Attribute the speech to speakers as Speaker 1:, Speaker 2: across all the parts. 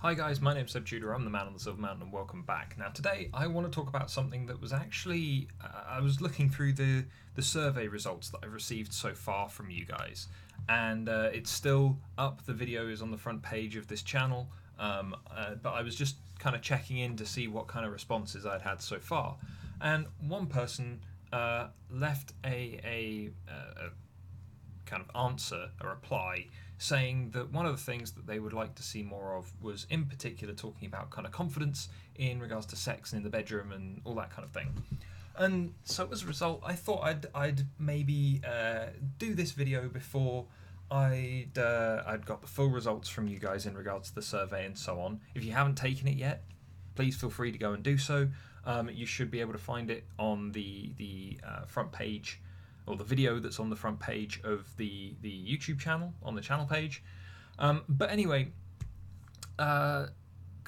Speaker 1: Hi guys, my name's Seb Tudor, I'm the man on the Silver Mountain and welcome back. Now today I want to talk about something that was actually, I was looking through the survey results that I've received so far from you guys, and it's still up, the video is on the front page of this channel, but I was just kind of checking in to see what kind of responses I'd had so far. And one person left a kind of answer, a reply, saying that one of the things that they would like to see more of was, in particular, talking about kind of confidence in regards to sex and in the bedroom and all that kind of thing. And so as a result, I thought I'd maybe do this video before I'd got the full results from you guys in regards to the survey and so on. If you haven't taken it yet, please feel free to go and do so. You should be able to find it on the front page, or the video that's on the front page of the YouTube channel, on the channel page. But anyway, kind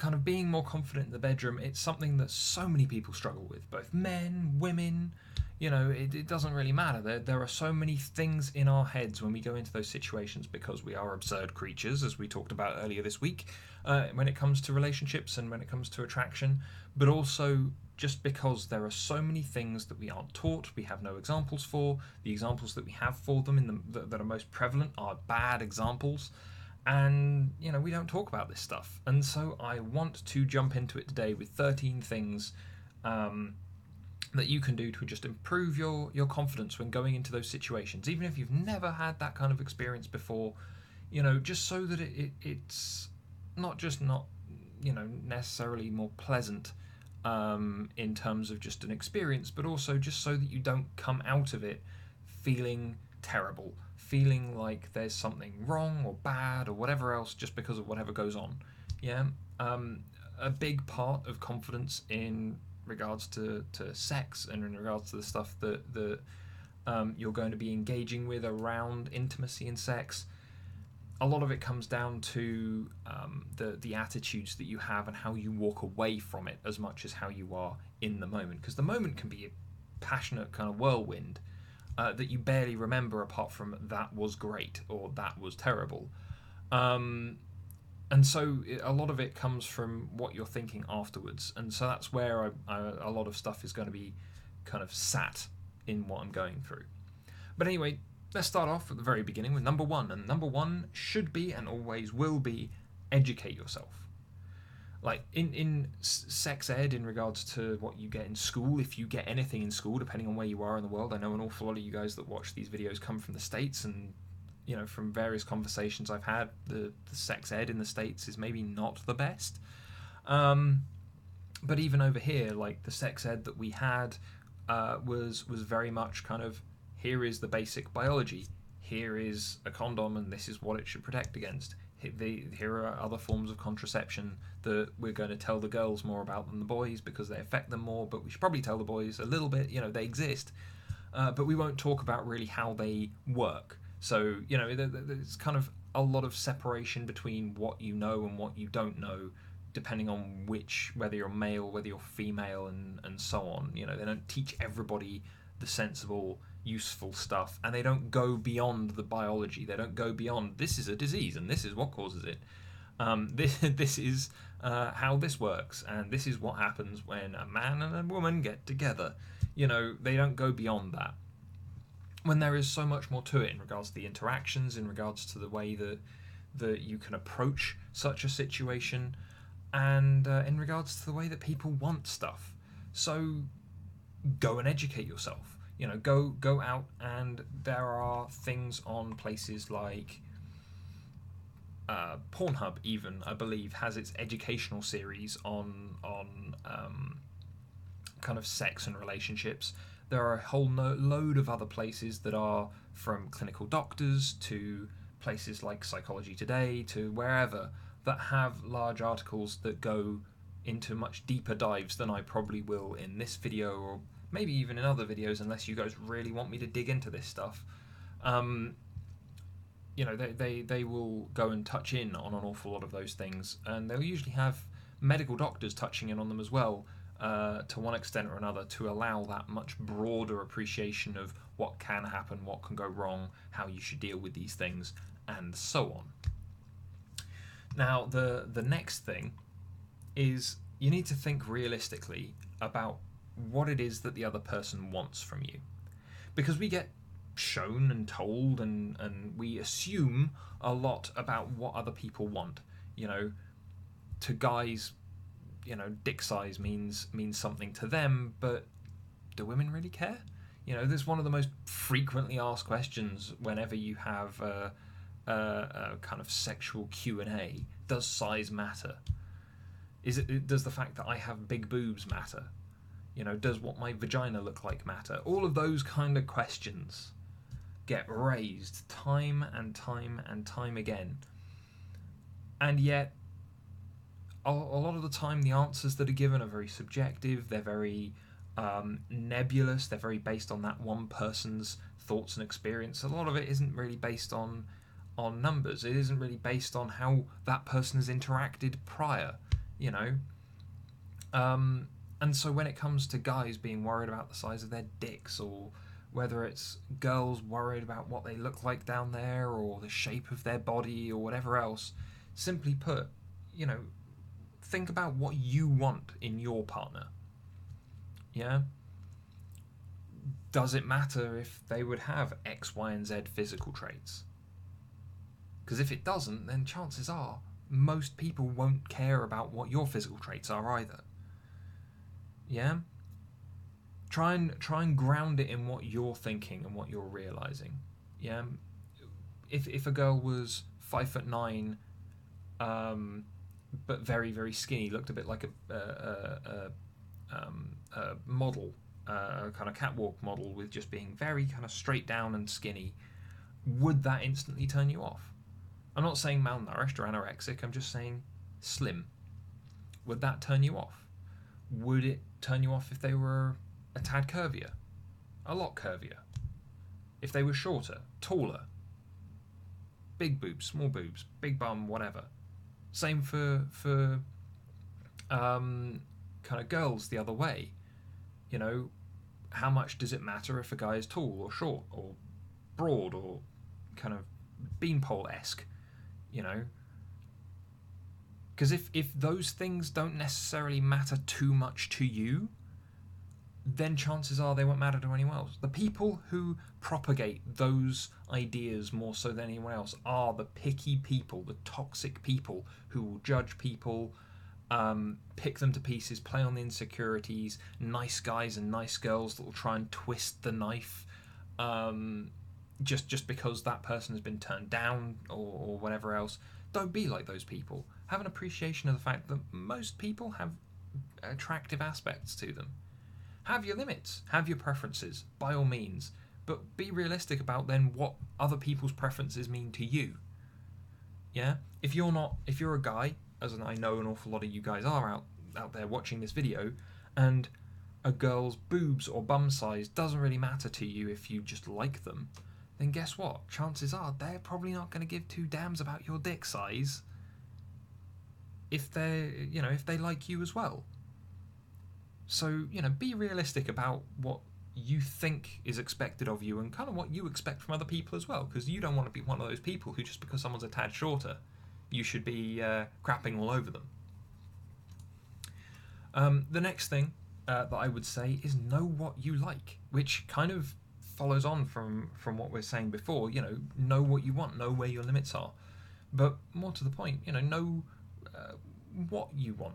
Speaker 1: of being more confident in the bedroom, it's something that so many people struggle with, both men, women. You know, it doesn't really matter. There are so many things in our heads when we go into those situations, because we are absurd creatures, as we talked about earlier this week, when it comes to relationships and when it comes to attraction, but also just because there are so many things that we aren't taught, we have no examples for. The examples that we have for them that are most prevalent are bad examples, and you know, we don't talk about this stuff. And so I want to jump into it today with 13 things that you can do to just improve your confidence when going into those situations, even if you've never had that kind of experience before. You know, just so that it's not just not, you know, necessarily more pleasant in terms of just an experience, but also just so that you don't come out of it feeling terrible, feeling like there's something wrong or bad or whatever else just because of whatever goes on. Yeah, a big part of confidence in regards to sex and in regards to the stuff that you're going to be engaging with around intimacy and sex, a lot of it comes down to the attitudes that you have and how you walk away from it, as much as how you are in the moment. Because the moment can be a passionate kind of whirlwind that you barely remember, apart from that was great or that was terrible. And so a lot of it comes from what you're thinking afterwards. And so that's where a lot of stuff is going to be kind of sat in what I'm going through. But anyway, let's start off at the very beginning with number one. And number one should be, and always will be, educate yourself. Like in sex ed, in regards to what you get in school, if you get anything in school, depending on where you are in the world. I know an awful lot of you guys that watch these videos come from the States, and you know, from various conversations I've had, the sex ed in the States is maybe not the best. But even over here, like the sex ed that we had was very much kind of, here is the basic biology, here is a condom and this is what it should protect against. Here are other forms of contraception that we're going to tell the girls more about than the boys because they affect them more, but we should probably tell the boys a little bit, you know, they exist, but we won't talk about really how they work. So, you know, there's kind of a lot of separation between what you know and what you don't know, depending on whether you're male, whether you're female, and so on. You know, they don't teach everybody the sensible, useful stuff, and they don't go beyond the biology. They don't go beyond, this is a disease and this is what causes it. This is how this works, and this is what happens when a man and a woman get together. You know, they don't go beyond that, when there is so much more to it in regards to the interactions, in regards to the way that you can approach such a situation, and in regards to the way that people want stuff. So go and educate yourself. You know, go out, and there are things on places like Pornhub, even, I believe, has its educational series on kind of sex and relationships. There are a whole load of other places that are, from clinical doctors to places like Psychology Today to wherever, that have large articles that go into much deeper dives than I probably will in this video, or maybe even in other videos, unless you guys really want me to dig into this stuff. You know, they will go and touch in on an awful lot of those things, and they'll usually have medical doctors touching in on them as well, to one extent or another, to allow that much broader appreciation of what can happen, what can go wrong, how you should deal with these things, and so on. Now, the next thing is you need to think realistically about what it is that the other person wants from you. Because we get shown and told and we assume a lot about what other people want. You know, to guys, you know, dick size means something to them, but do women really care? You know, there's one of the most frequently asked questions whenever you have a kind of sexual Q&A. Does size matter? Does the fact that I have big boobs matter? You know, does what my vagina look like matter? All of those kind of questions get raised time and time and time again. And yet, a lot of the time, the answers that are given are very subjective. They're very nebulous. They're very based on that one person's thoughts and experience. A lot of it isn't really based on numbers. It isn't really based on how that person has interacted prior, you know. And so when it comes to guys being worried about the size of their dicks, or whether it's girls worried about what they look like down there, or the shape of their body, or whatever else, simply put, you know, think about what you want in your partner. Yeah? Does it matter if they would have X, Y, and Z physical traits? Because if it doesn't, then chances are most people won't care about what your physical traits are either. Yeah? Try and ground it in what you're thinking and what you're realizing. Yeah? If a girl was 5'9", but very, very skinny, looked a bit like a model, a kind of catwalk model, with just being very kind of straight down and skinny, would that instantly turn you off? I'm not saying malnourished or anorexic, I'm just saying slim. Would that turn you off? Would it turn you off if they were a tad curvier? A lot curvier? If they were shorter, taller? Big boobs, small boobs, big bum, whatever. Same for kind of girls the other way. You know, how much does it matter if a guy is tall or short or broad or kind of beanpole-esque? You know, because if those things don't necessarily matter too much to you, then chances are they won't matter to anyone else. The people who propagate those ideas more so than anyone else are the picky people, the toxic people who will judge people, pick them to pieces, play on the insecurities, nice guys and nice girls that will try and twist the knife just because that person has been turned down or whatever else. Don't be like those people. Have an appreciation of the fact that most people have attractive aspects to them. Have your limits, have your preferences, by all means, but be realistic about then what other people's preferences mean to you. Yeah? If you're a guy, as I know an awful lot of you guys are out there watching this video, and a girl's boobs or bum size doesn't really matter to you if you just like them, then guess what? Chances are they're probably not going to give two damns about your dick size if they like you as well. So, be realistic about what you think is expected of you and kind of what you expect from other people as well, because you don't want to be one of those people who, just because someone's a tad shorter, you should be crapping all over them. The next thing that I would say is know what you like, which kind of follows on from what we were saying before. Know what you want, know where your limits are, but more to the point, know what you want.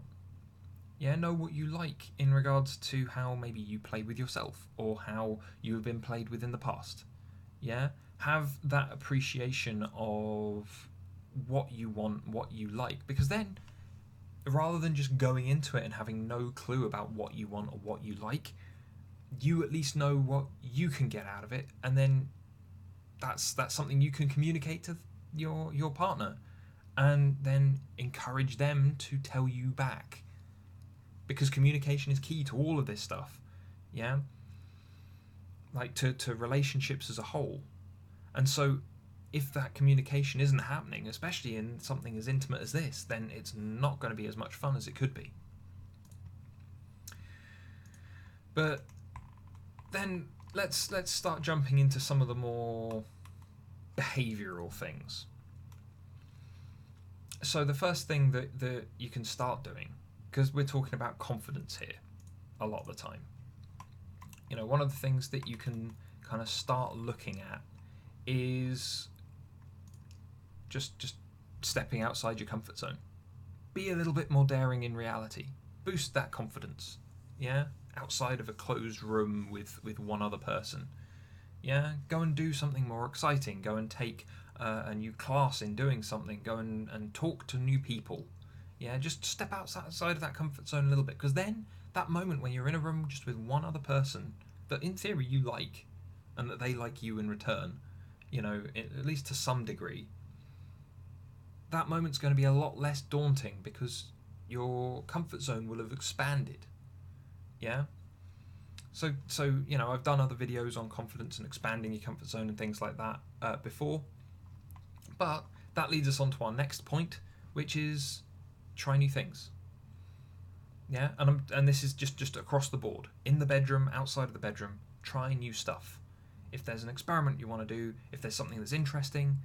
Speaker 1: Yeah, know what you like in regards to how maybe you play with yourself or how you have been played with in the past. Yeah, have that appreciation of what you want, what you like, because then rather than just going into it and having no clue about what you want or what you like, you at least know what you can get out of it, and then that's something you can communicate to your partner, and then encourage them to tell you back. Because communication is key to all of this stuff, yeah? Like to relationships as a whole. And so if that communication isn't happening, especially in something as intimate as this, then it's not going to be as much fun as it could be. But then let's start jumping into some of the more behavioural things. So the first thing that you can start doing, because we're talking about confidence here a lot of the time, one of the things that you can kind of start looking at is just stepping outside your comfort zone. Be a little bit more daring in reality. Boost that confidence. Yeah, outside of a closed room with one other person. Yeah, go and do something more exciting. Go and take a new class in doing something. Go and talk to new people. Yeah, just step outside of that comfort zone a little bit, because then that moment when you're in a room just with one other person that in theory you like, and that they like you in return, at least to some degree, that moment's going to be a lot less daunting because your comfort zone will have expanded. Yeah? So I've done other videos on confidence and expanding your comfort zone and things like that before. But that leads us on to our next point, which is try new things. Yeah? And this is just across the board. In the bedroom, outside of the bedroom, try new stuff. If there's an experiment you want to do, if there's something that's interesting,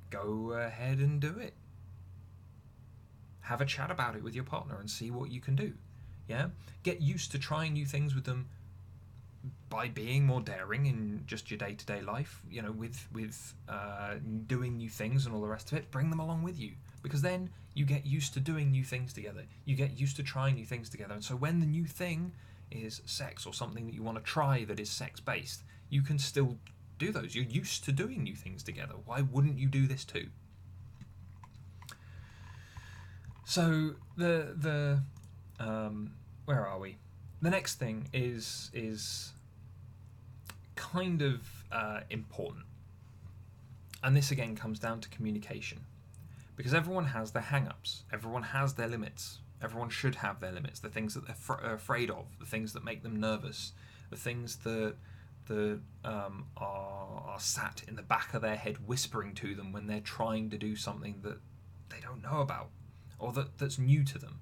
Speaker 1: go ahead and do it. Have a chat about it with your partner and see what you can do. Yeah? Get used to trying new things with them by being more daring in just your day-to-day life, with doing new things and all the rest of it. Bring them along with you, because then you get used to doing new things together. You get used to trying new things together. And so when the new thing is sex or something that you want to try that is sex-based, you can still do those. You're used to doing new things together. Why wouldn't you do this too? So the where are we? The next thing is kind of important, and this again comes down to communication, because everyone has their hang-ups, everyone has their limits, everyone should have their limits, the things that they're afraid of, the things that make them nervous, the things that are sat in the back of their head whispering to them when they're trying to do something that they don't know about, or that's new to them.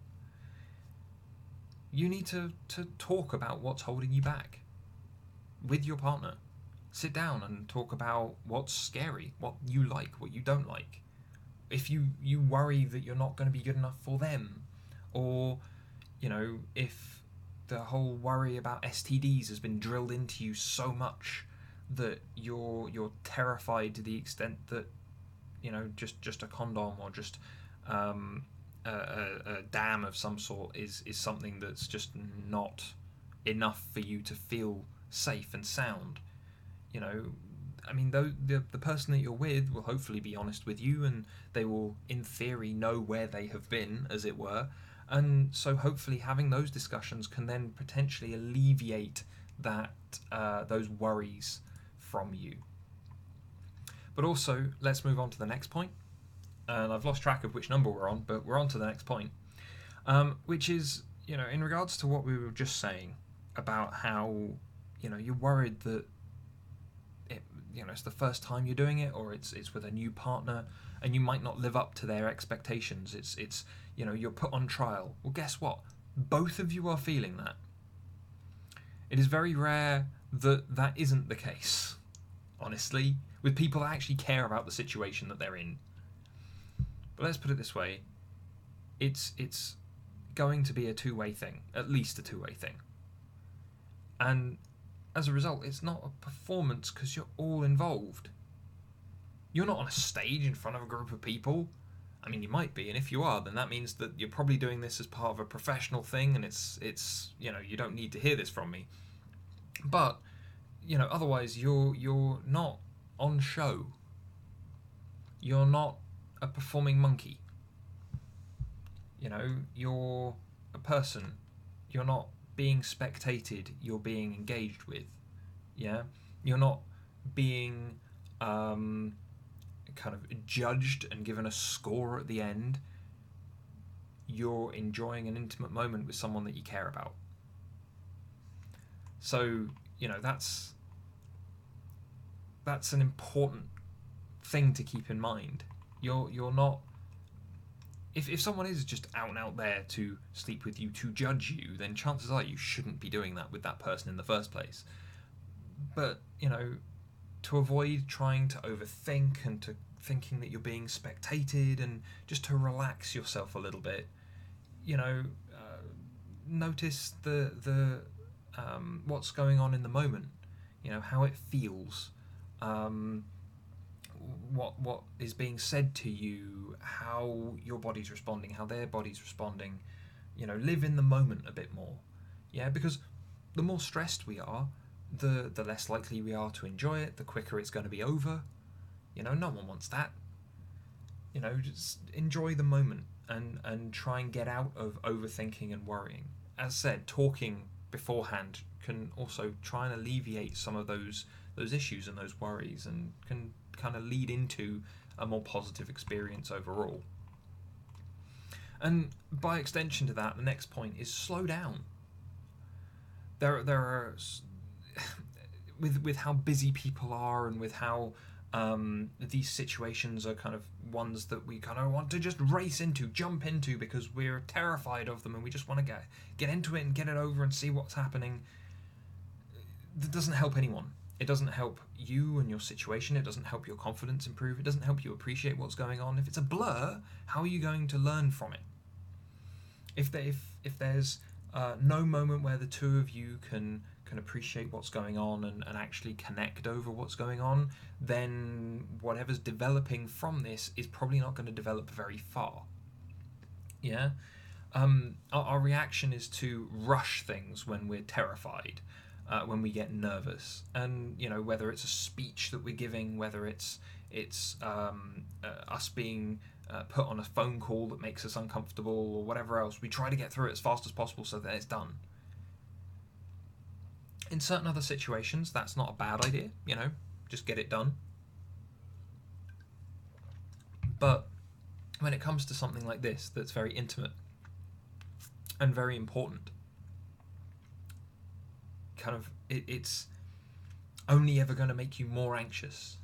Speaker 1: You need to talk about what's holding you back with your partner. Sit down and talk about what's scary, what you like, what you don't like. If you worry that you're not going to be good enough for them, or if the whole worry about STDs has been drilled into you so much that you're terrified to the extent that just a condom or just a dam of some sort is something that's just not enough for you to feel safe and sound. The person that you're with will hopefully be honest with you, and they will, in theory, know where they have been, as it were. And so hopefully having those discussions can then potentially alleviate that those worries from you. But also, let's move on to the next point. And I've lost track of which number we're on, but we're on to the next point, which is, in regards to what we were just saying about how, you're worried that it's the first time you're doing it, or it's with a new partner, and you might not live up to their expectations. It's you're put on trial. Well, guess what? Both of you are feeling that. It is very rare that isn't the case, honestly, with people that actually care about the situation that they're in. But let's put it this way, it's going to be a two-way thing, at least a two-way thing. And as a result, it's not a performance because you're all involved. You're not on a stage in front of a group of people. I mean, you might be, and if you are, then that means that you're probably doing this as part of a professional thing, and it's you don't need to hear this from me. But, otherwise you're not on show. You're not a performing monkey. You're a person. You're not being spectated, you're being engaged with. Yeah? You're not being kind of judged and given a score at the end. You're enjoying an intimate moment with someone that you care about. So, that's an important thing to keep in mind. You're not... If someone is just out and out there to sleep with you, to judge you, then chances are you shouldn't be doing that with that person in the first place. But, to avoid trying to overthink and to thinking that you're being spectated, and just to relax yourself a little bit, you know, notice the what's going on in the moment, you know, how it feels, um, what is being said to you, how your body's responding, how their body's responding. You know, live in the moment a bit more. Yeah, because the more stressed we are, the less likely we are to enjoy it, the quicker it's going to be over. You know, no one wants that. You know, just enjoy the moment, and try and get out of overthinking and worrying. As said, talking beforehand can also try and alleviate some of those issues and those worries, and can kind of lead into a more positive experience overall. And by extension to that, the next point is slow down. There are with how busy people are, and with how these situations are kind of ones that we kind of want to just race into, jump into, because we're terrified of them, and we just want to get into it and get it over and see what's happening. That doesn't help anyone. It doesn't help you and your situation. It doesn't help your confidence improve. It doesn't help you appreciate what's going on. If it's a blur, how are you going to learn from it? If there's no moment where the two of you can appreciate what's going on, and actually connect over what's going on, then whatever's developing from this is probably not going to develop very far. Yeah. Our reaction is to rush things when we're terrified, when we get nervous, and you know, whether it's a speech that we're giving, whether it's us being put on a phone call that makes us uncomfortable, or whatever else, we try to get through it as fast as possible so that it's done. In certain other situations, that's not a bad idea, you know, just get it done. But when it comes to something like this, that's very intimate and very important, kind of it's only ever going to make you more anxious,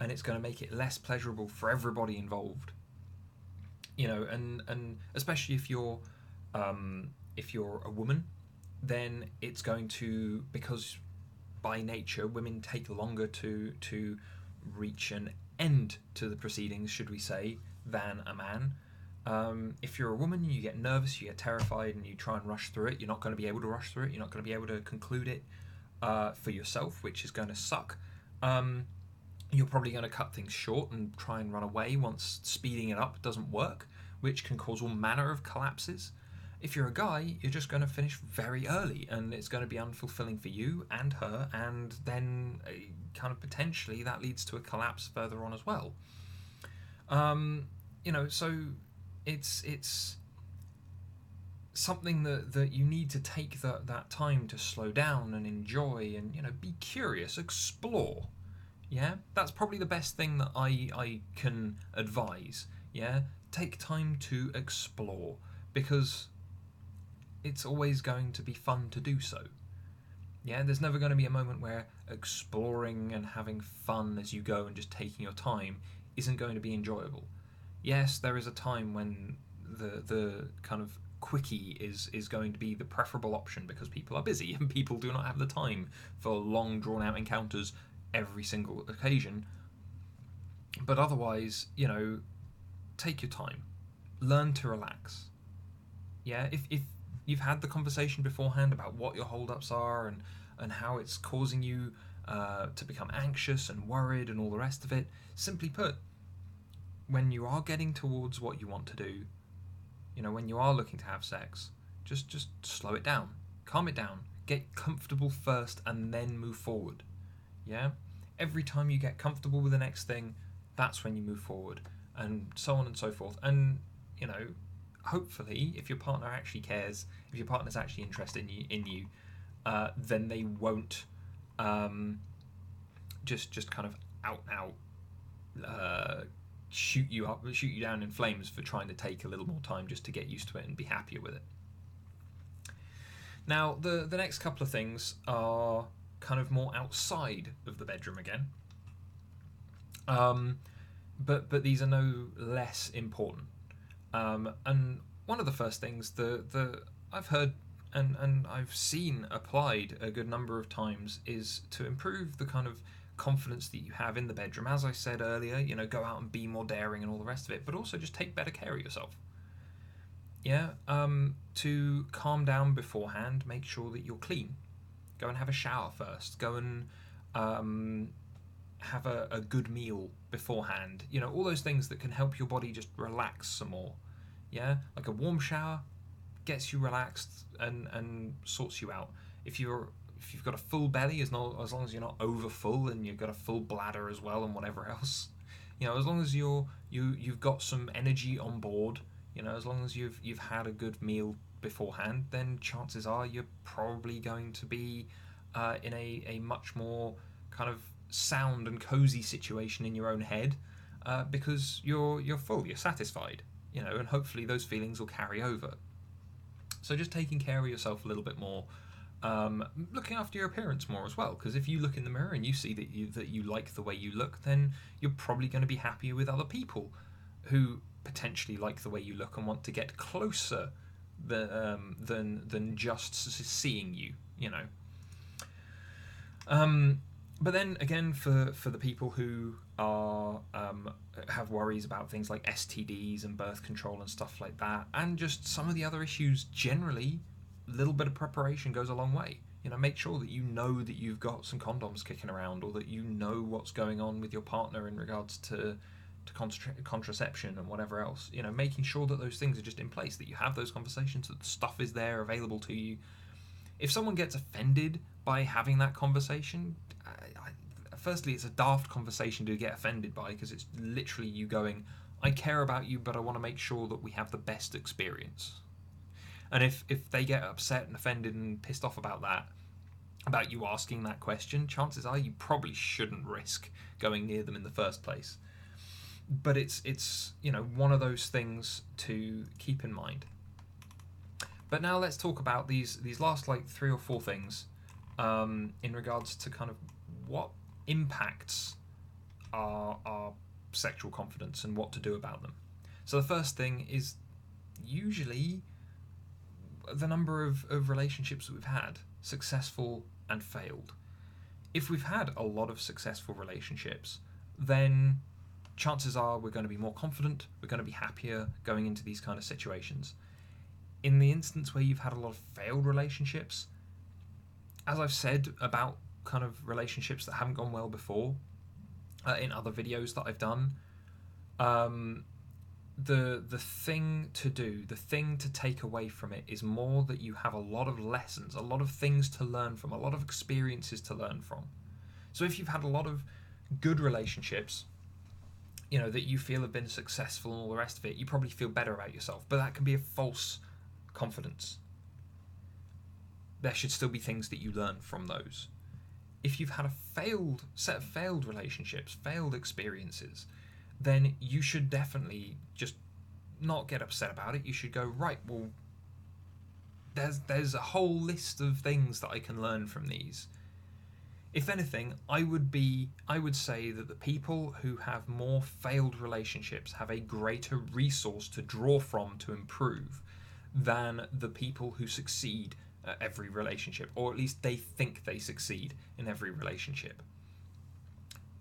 Speaker 1: and it's going to make it less pleasurable for everybody involved. You know, and especially if you're a woman, then it's going to, because by nature women take longer to reach an end to the proceedings, should we say, than a man. If you're a woman, you get nervous, you get terrified, and you try and rush through it. You're not going to be able to rush through it. You're not going to be able to conclude it for yourself, which is going to suck. You're probably going to cut things short and try and run away once speeding it up doesn't work, which can cause all manner of collapses. If you're a guy, you're just going to finish very early, and it's going to be unfulfilling for you and her, and then kind of potentially that leads to a collapse further on as well. You know, so it's something that you need to take that time to slow down and enjoy, and you know, be curious, explore. Yeah, that's probably the best thing that I can advise. Yeah, take time to explore, because it's always going to be fun to do so. Yeah, there's never going to be a moment where exploring and having fun as you go and just taking your time isn't going to be enjoyable. Yes, there is a time when the kind of quickie is going to be the preferable option, because people are busy and people do not have the time for long drawn out encounters every single occasion. But otherwise, you know, take your time, learn to relax. Yeah, if you've had the conversation beforehand about what your hold-ups are, and how it's causing you to become anxious and worried and all the rest of it, simply put, when you are getting towards what you want to do, you know, when you are looking to have sex, just slow it down, calm it down, get comfortable first, and then move forward. Yeah, every time you get comfortable with the next thing, that's when you move forward, and so on and so forth. And you know, hopefully, if your partner actually cares, if your partner's actually interested in you, then they won't just kind of out and out shoot you down in flames for trying to take a little more time just to get used to it and be happier with it. Now, the next couple of things are kind of more outside of the bedroom again, but these are no less important. And one of the first things that I've heard and I've seen applied a good number of times is to improve the kind of confidence that you have in the bedroom. As I said earlier, go out and be more daring and all the rest of it, but also just take better care of yourself. Yeah, to calm down beforehand, make sure that you're clean. Go and have a shower first. Go and have a good meal beforehand. All those things that can help your body just relax some more. Yeah, like a warm shower gets you relaxed and sorts you out. If you've got a full belly, as long as you're not over full and you've got a full bladder as well and whatever else, as long as you've got some energy on board, as long as you've had a good meal beforehand, then chances are you're probably going to be in a much more kind of sound and cozy situation in your own head, because you're full, you're satisfied, and hopefully those feelings will carry over. So just taking care of yourself a little bit more, looking after your appearance more as well, because if you look in the mirror and you see that you like the way you look, then you're probably going to be happier with other people who potentially like the way you look and want to get closer than just seeing you. But then again, for the people who are have worries about things like STDs and birth control and stuff like that, and just some of the other issues generally, a little bit of preparation goes a long way. Make sure that you know that you've got some condoms kicking around, or that you know what's going on with your partner in regards to contraception and whatever else. Making sure that those things are just in place, that you have those conversations, that the stuff is there available to you. If someone gets offended by having that conversation, firstly, it's a daft conversation to get offended by, because it's literally you going, I care about you, but I want to make sure that we have the best experience. And if they get upset and offended and pissed off about that, about you asking that question, chances are you probably shouldn't risk going near them in the first place. But it's one of those things to keep in mind. But now let's talk about these last 3 or 4 things in regards to kind of what impacts our sexual confidence and what to do about them. So the first thing is usually the number of relationships that we've had, successful and failed. If we've had a lot of successful relationships, then chances are we're going to be more confident, we're going to be happier going into these kind of situations. In the instance where you've had a lot of failed relationships, as I've said about kind of relationships that haven't gone well before, in other videos that I've done, the thing to do, the thing to take away from it is more that you have a lot of lessons, a lot of things to learn from, a lot of experiences to learn from. So if you've had a lot of good relationships, that you feel have been successful and all the rest of it, you probably feel better about yourself, but that can be a false confidence. There should still be things that you learn from those. If you've had a set of failed relationships, failed experiences, then you should definitely just not get upset about it. You should go, right, well, there's a whole list of things that I can learn from these. If anything, I would say that the people who have more failed relationships have a greater resource to draw from to improve than the people who succeed at every relationship, or at least they think they succeed in every relationship.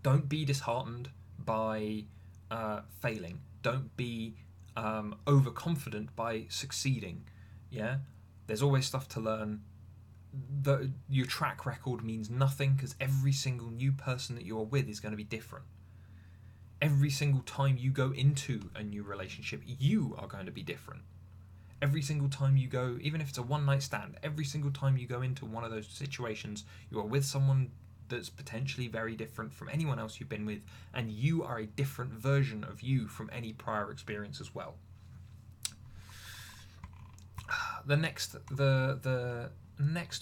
Speaker 1: Don't be disheartened by failing. Don't be overconfident by succeeding. Yeah, there's always stuff to learn. Your track record means nothing, because every single new person that you're with is going to be different. Every single time you go into a new relationship, you are going to be different. Every single time you go, even if it's a one-night stand, every single time you go into one of those situations, you are with someone that's potentially very different from anyone else you've been with, and you are a different version of you from any prior experience as well. The next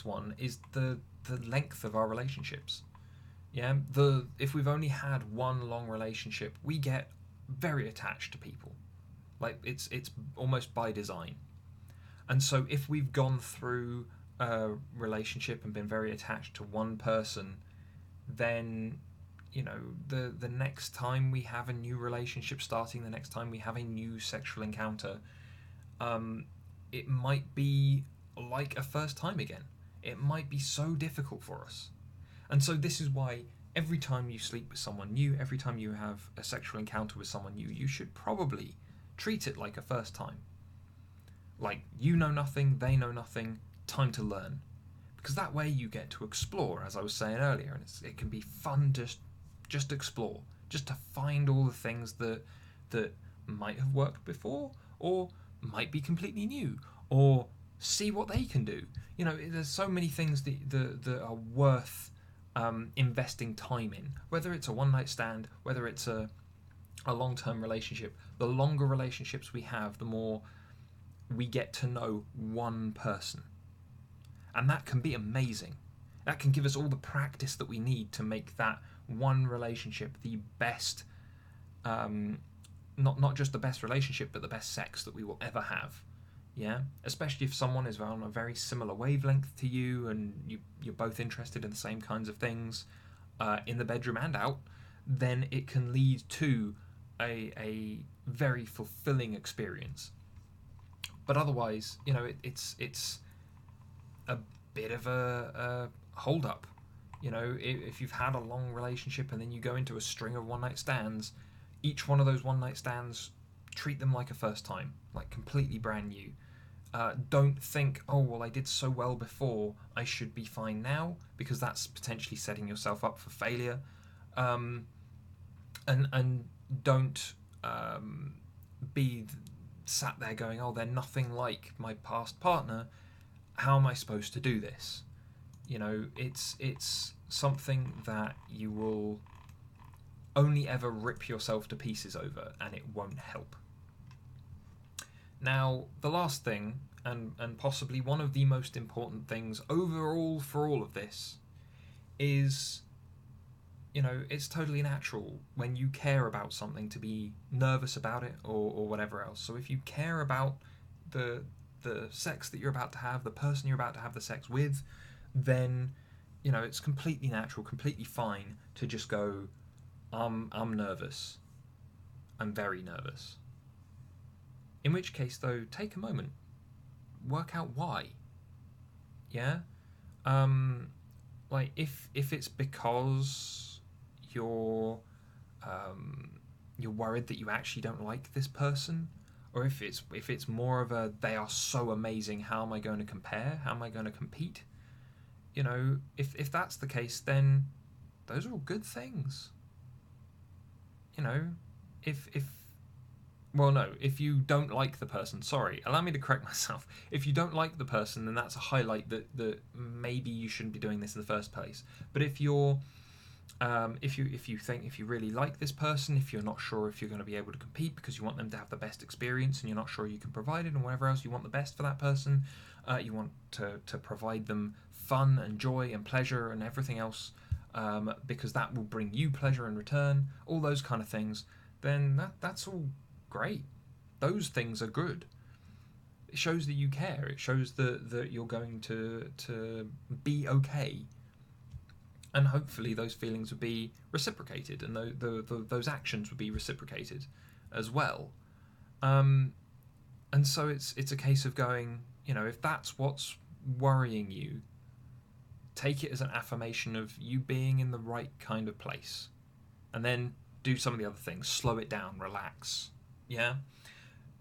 Speaker 1: one is the length of our relationships. Yeah, if we've only had one long relationship, we get very attached to people. Like it's almost by design. And so if we've gone through a relationship and been very attached to one person, then the next time we have a new relationship starting, the next time we have a new sexual encounter, it might be like a first time again. It might be so difficult for us. And so this is why every time you sleep with someone new, every time you have a sexual encounter with someone new, you should probably treat it like a first time. Like, you know nothing, they know nothing, time to learn. Because that way you get to explore, as I was saying earlier, and it can be fun to just explore, just to find all the things that might have worked before, or might be completely new, or see what they can do. You know, there's so many things that are worth investing time in, whether it's a one night stand, whether it's a long term relationship. The longer relationships we have, the more we get to know one person. And that can be amazing. That can give us all the practice that we need to make that one relationship the best, not just the best relationship, but the best sex that we will ever have. Yeah, especially if someone is on a very similar wavelength to you, and you're both interested in the same kinds of things, in the bedroom and out, then it can lead to a very fulfilling experience. But otherwise, you know, it's a bit of a hold up. You know, if you've had a long relationship and then you go into a string of one night stands, each one of those one night stands, treat them like a first time, like completely brand new. Don't think, oh, well, I did so well before, I should be fine now, because that's potentially setting yourself up for failure. And don't be sat there going, oh, they're nothing like my past partner. How am I supposed to do this? You know, it's something that you will only ever rip yourself to pieces over, and it won't help. Now, the last thing, and possibly one of the most important things overall for all of this, is, you know, it's totally natural when you care about something to be nervous about it, or whatever else. So if you care about the sex that you're about to have, the person you're about to have the sex with, then, you know, it's completely natural, completely fine to just go, I'm nervous. I'm very nervous. In which case, though, take a moment, work out why. Yeah, like if it's because you're you're worried that you actually don't like this person, or if it's more of a, they are so amazing, how am I going to compare? How am I going to compete? You know, if that's the case, then those are all good things. You know, if well, no, if you don't like the person, sorry, allow me to correct myself. If you don't like the person, then that's a highlight that maybe you shouldn't be doing this in the first place. But if you're if you think, if you really like this person, if you're not sure if you're going to be able to compete because you want them to have the best experience and you're not sure you can provide it, and whatever else, you want the best for that person, you want to provide them fun and joy and pleasure and everything else, because that will bring you pleasure in return, all those kind of things, then that's all great. Those things are good. It shows that you care. It shows that you're going to be okay, and hopefully those feelings would be reciprocated, and those actions would be reciprocated as well. And so it's a case of going, you know, if that's what's worrying you, take it as an affirmation of you being in the right kind of place, and then do some of the other things. Slow it down, relax. Yeah.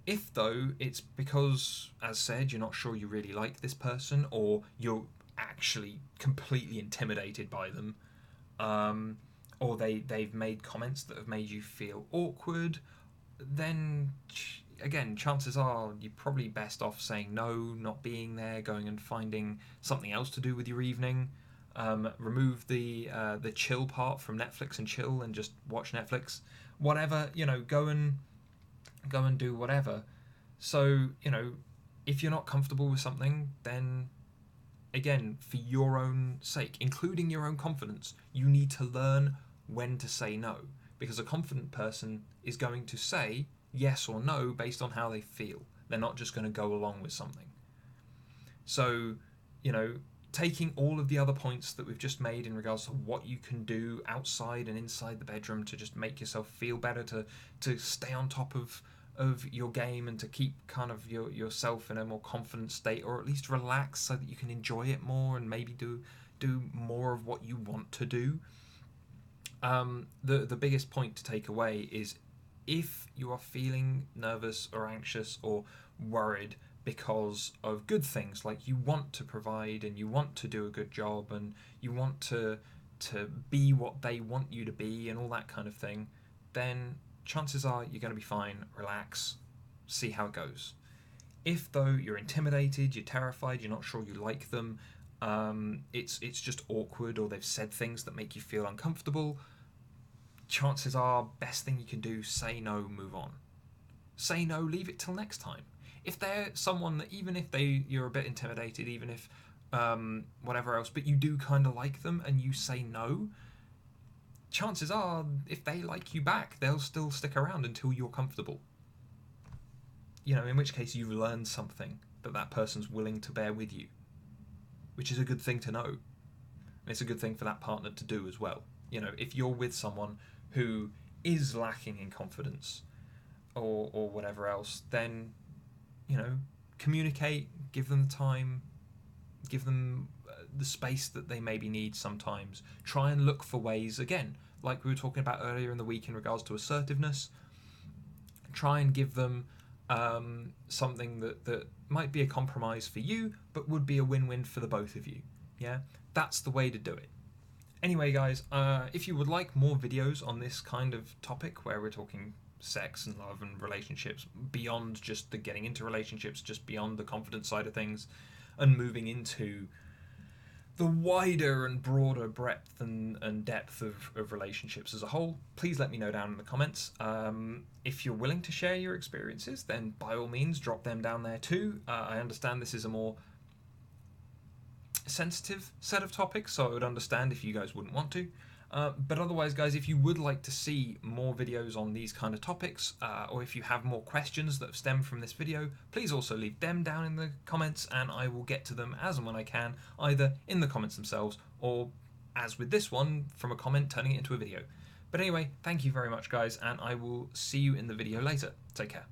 Speaker 1: If, though, it's because, as said, you're not sure you really like this person, or you're actually completely intimidated by them, or they've made comments that have made you feel awkward, then again, chances are you're probably best off saying no, not being there, going and finding something else to do with your evening. Remove the chill part from Netflix and chill and just watch Netflix. Whatever, you know, go and do whatever. So, you know, if you're not comfortable with something, then again, for your own sake, including your own confidence, you need to learn when to say no, because a confident person is going to say yes or no based on how they feel. They're not just going to go along with something. So, you know, taking all of the other points that we've just made in regards to what you can do outside and inside the bedroom to just make yourself feel better, to stay on top of your game, and to keep kind of yourself in a more confident state, or at least relax so that you can enjoy it more and maybe do more of what you want to do. The biggest point to take away is if you are feeling nervous or anxious or worried because of good things, like you want to provide and you want to do a good job and you want to be what they want you to be and all that kind of thing, then chances are you're going to be fine. Relax, see how it goes. If though you're intimidated, you're terrified, you're not sure you like them, it's just awkward, or they've said things that make you feel uncomfortable, chances are best thing you can do, say no, move on. Say no, leave it till next time. If they're someone that, even if you're a bit intimidated, even if whatever else, but you do kind of like them and you say no, chances are if they like you back, they'll still stick around until you're comfortable. You know, in which case you've learned something, that person's willing to bear with you, which is a good thing to know. And it's a good thing for that partner to do as well. You know, if you're with someone who is lacking in confidence or whatever else, then, you know, communicate, give them the time, give them the space that they maybe need sometimes. Try and look for ways, again, like we were talking about earlier in the week in regards to assertiveness. Try and give them something that might be a compromise for you, but would be a win-win for the both of you. Yeah, that's the way to do it. Anyway, guys, if you would like more videos on this kind of topic where we're talking sex and love and relationships beyond just the getting into relationships, just beyond the confidence side of things, and moving into the wider and broader breadth and depth of relationships as a whole, please let me know down in the comments. If you're willing to share your experiences, then by all means drop them down there too. I understand this is a more sensitive set of topics, so I would understand if you guys wouldn't want to. But otherwise, guys, if you would like to see more videos on these kind of topics, or if you have more questions that have stemmed from this video, please also leave them down in the comments, and I will get to them as and when I can, either in the comments themselves or, as with this one, from a comment turning it into a video. But anyway, thank you very much, guys, and I will see you in the video later. Take care.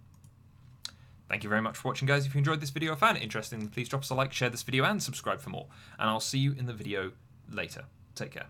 Speaker 1: Thank you very much for watching, guys. If you enjoyed this video or found it interesting, please drop us a like, share this video, and subscribe for more. And I'll see you in the video later. Take care.